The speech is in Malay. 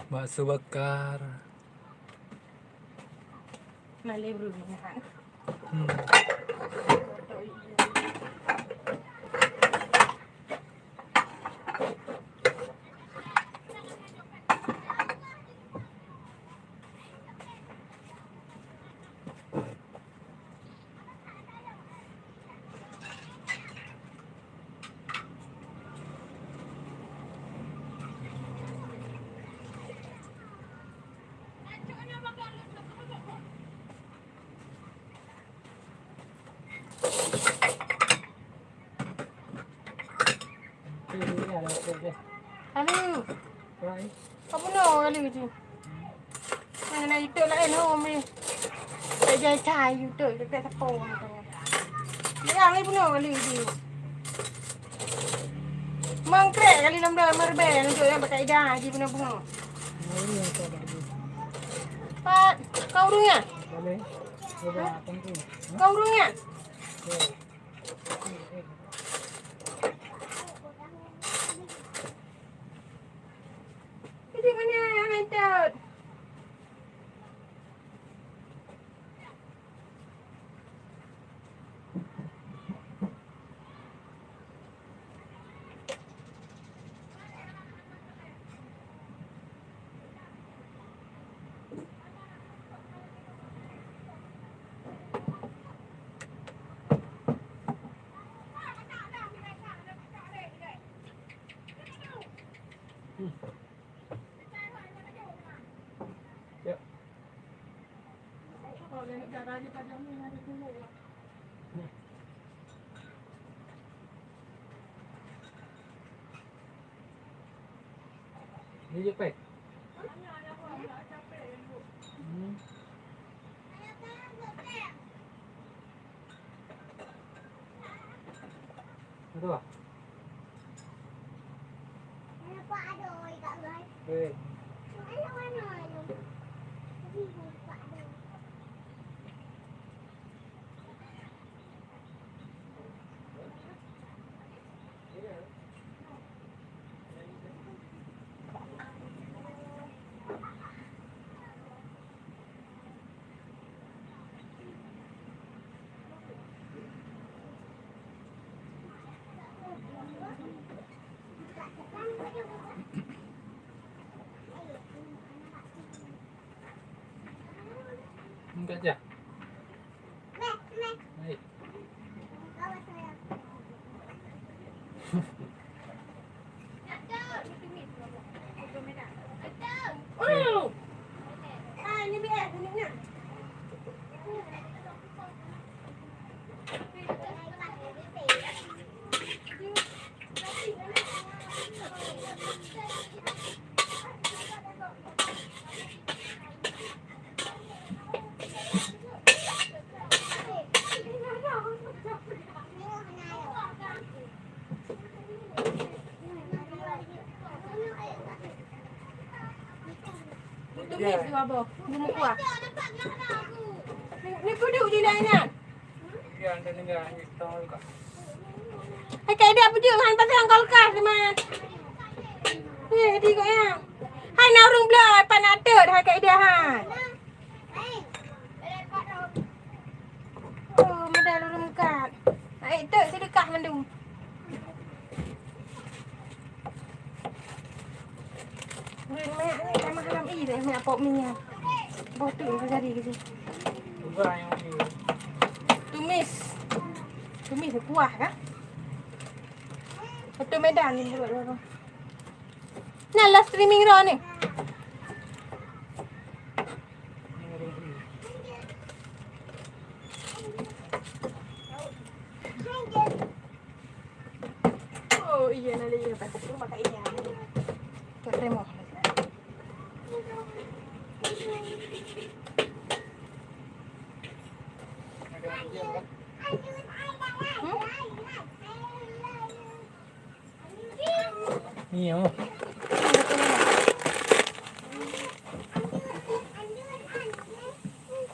Bakso bakar. Malay berunihan. Halo. Kamu nak kali tu? Mana itu lah home ni. Tak jadi cai itu dekat tepung. Yang ni punya kali tu. Mangkrek kali lembar merbel untuk yang pakai dah haji punya bunga. Pak, kau urungnya? Boleh. Kau urungnya? Ini mana yang hantar? Ni je pek. Betul tak? Pak adoi kat guys. Eh. Mana? Tapi Pak adoi. Enggak aja. Baik. Oh. Ah, ni biar ni nak. Tumis tu apa? Bumbu kuah. Ni kuduk je lah nak. Biar anda dengar ni tahu juga. Hai kak dia apa je han pasal kulkas teman. Tengok ya. Hai nak urung belah apa nak ada hai kak dia han. Oh, medal urung kat. Hai tek sedekah mandu. Mak ni dah malam ni dah nak pop minyak. Botol ke jadi ke sini. Ubah yang ni. Tumis. Tumis kuah kan? Betul medan ni buat apa? Nah, last streaming raw ni. Oh iya, nak lagi lepas tu pakai ikan. Tak terima. Ni oh.